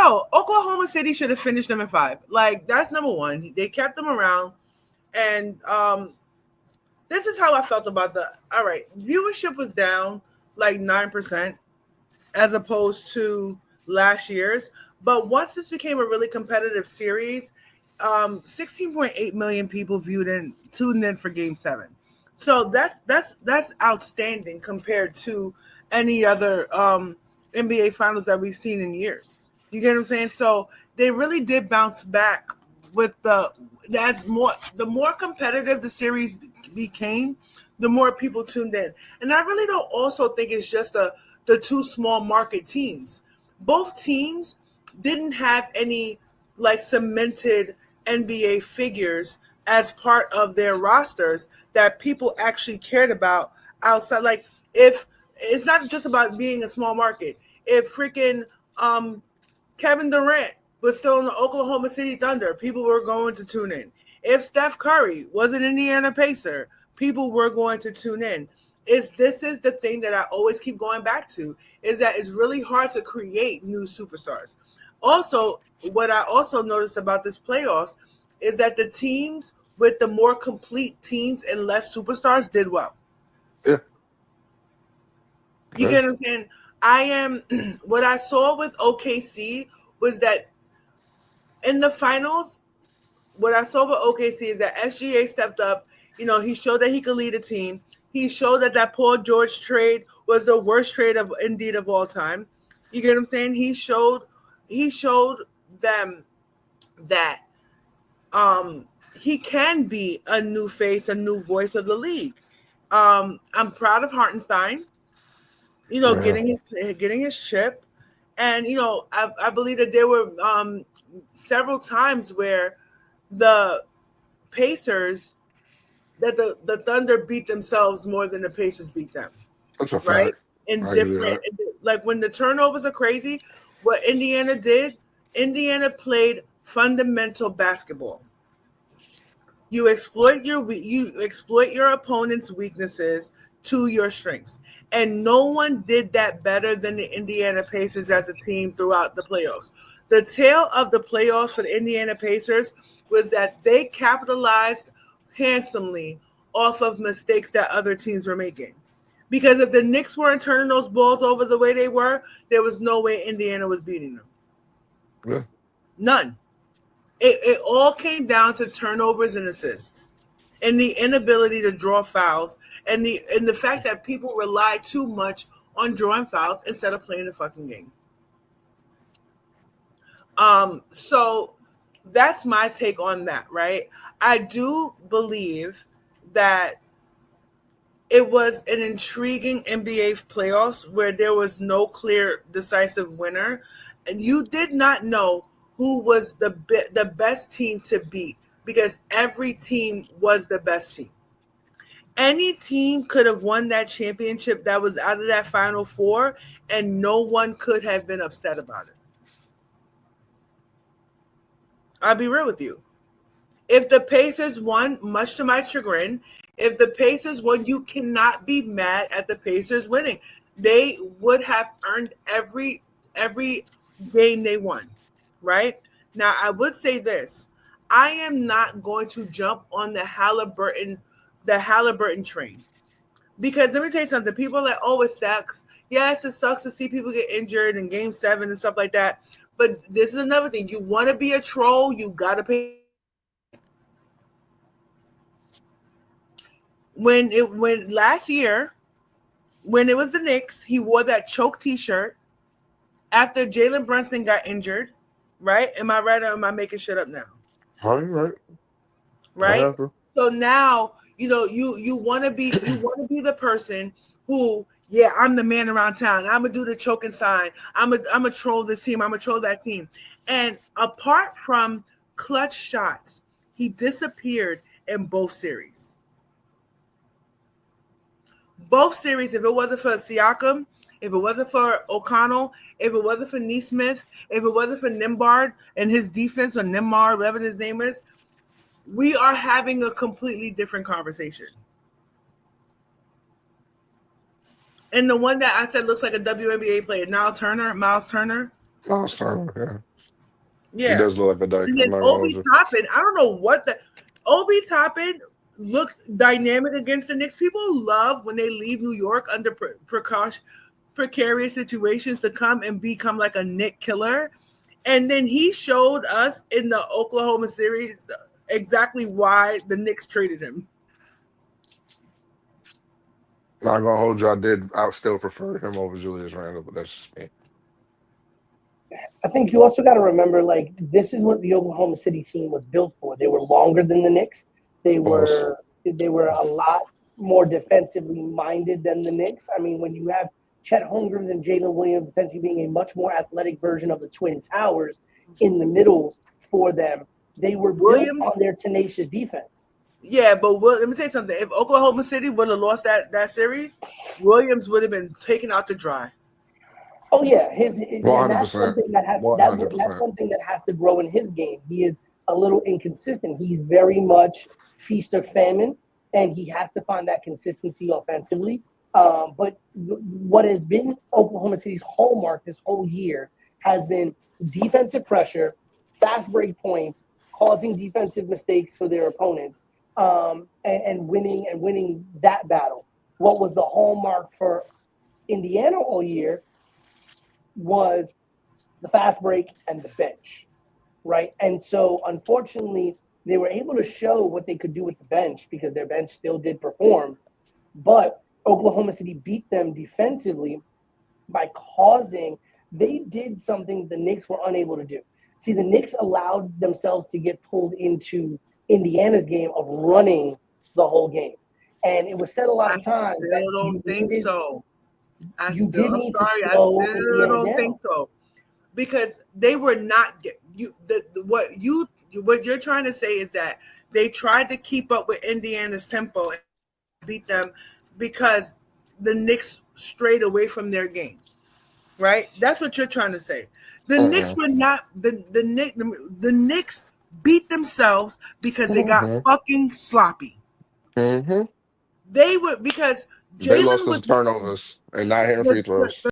Yo, Oklahoma City should have finished them at 5. Like, that's number one. They kept them around. And this is how I felt about the. All right, viewership was down like 9% as opposed to last year's. But once this became a really competitive series, 16.8 million people tuned in for Game 7. So that's outstanding compared to any other NBA finals that we've seen in years. You get what I'm saying? So they really did bounce back with the more competitive the series became, the more people tuned in. And I really don't also think it's just the two small market teams. Both teams didn't have any like cemented NBA figures as part of their rosters that people actually cared about outside. Like, if it's not just about being a small market. If freaking Kevin Durant was still in the Oklahoma City Thunder, people were going to tune in. If Steph Curry was an Indiana Pacer, people were going to tune in. This is the thing that I always keep going back to, is that it's really hard to create new superstars. Also, what I also noticed about this playoffs is that the teams with the more complete teams and less superstars did well. Yeah. You get what I'm saying? What I saw with OKC was that in the finals, what I saw with OKC is that SGA stepped up. You know, he showed that he could lead a team. He showed that Paul George trade was the worst trade of all time. You get what I'm saying? He showed them that he can be a new face, a new voice of the league. I'm proud of Hartenstein, getting his chip. And, I believe that there were several times where the Pacers, that the Thunder beat themselves more than the Pacers beat them. That's a Right? fact. In different, like when the turnovers are crazy, what Indiana did, Indiana played fundamental basketball. You exploit your opponent's weaknesses to your strengths. And no one did that better than the Indiana Pacers as a team throughout the playoffs. The tale of the playoffs for the Indiana Pacers was that they capitalized handsomely off of mistakes that other teams were making. Because if the Knicks weren't turning those balls over the way they were, there was no way Indiana was beating them. Yeah. None. It all came down to turnovers and assists, and the inability to draw fouls, and the fact that people rely too much on drawing fouls instead of playing the fucking game. So that's my take on that, right? I do believe that it was an intriguing NBA playoffs where there was no clear, decisive winner, and you did not know who was the best team to beat, because every team was the best team. Any team could have won that championship that was out of that Final Four, and no one could have been upset about it. I'll be real with you. If the Pacers won, much to my chagrin, if the Pacers won, you cannot be mad at the Pacers winning. They would have earned every game they won, right? Now, I would say this. I am not going to jump on the Halliburton train. Because let me tell you something. People are like, oh, it sucks. Yes, it sucks to see people get injured in Game 7 and stuff like that. But this is another thing. You want to be a troll, you got to pay. When last year, when it was the Knicks, he wore that choke T-shirt after Jalen Brunson got injured, right? Am I right or am I making shit up now? Right. Right. So now you want to be the person who, yeah, I'm the man around town. I'm gonna do the choking sign. I'm gonna troll this team. I'm gonna troll that team. And apart from clutch shots, he disappeared in both series. Both series, if it wasn't for Siakam, if it wasn't for O'Connell, if it wasn't for Neesmith, if it wasn't for Nembhard and his defense, or Nembhard, whatever his name is, we are having a completely different conversation. And the one that I said looks like a WNBA player, Miles Turner. Miles Turner, yeah. He Yeah. does look like a dyke. And I'm then not gonna hold Obi you. Toppin, I don't know what the Obi Toppin looked dynamic against the Knicks. People love when they leave New York under precarious situations to come and become like a Nick killer. And then he showed us in the Oklahoma series exactly why the Knicks traded him. Not gonna hold you. I still prefer him over Julius Randle, but that's just me. I think you also got to remember, like, this is what the Oklahoma City team was built for. They were longer than the Knicks. They Pause. were they were a lot more defensively minded than the Knicks. I mean, when you have Chet Holmgren and Jalen Williams essentially being a much more athletic version of the Twin Towers in the middle for them, they were built on Williams, their tenacious defense. yeah, but let me tell you something. If Oklahoma City would have lost that series, Williams would have been taken out to dry. Oh yeah, One and hundred that's percent. something that has One that hundred that's percent. something that has to grow in his game. He is a little inconsistent. He's very much feast or famine, and he has to find that consistency offensively. But what has been Oklahoma City's hallmark this whole year has been defensive pressure, fast break points, causing defensive mistakes for their opponents, and winning that battle. What was the hallmark for Indiana all year was the fast break and the bench, right? And so, unfortunately, they were able to show what they could do with the bench because their bench still did perform. But Oklahoma City beat them defensively by they did something the Knicks were unable to do. See, the Knicks allowed themselves to get pulled into Indiana's game of running the whole game. And it was said a lot I of times that still don't think so. you did I'm need to sorry, I slow still Indiana don't down. think so because they were not what you're trying to say is that they tried to keep up with Indiana's tempo and beat them because the Knicks strayed away from their game, right? That's what you're trying to say. The Knicks Mm-mm. were not the Knicks beat themselves because they got Mm-hmm. fucking sloppy. Mm-hmm. They were because They lost Jalen those was turnovers and not hitting free the throws.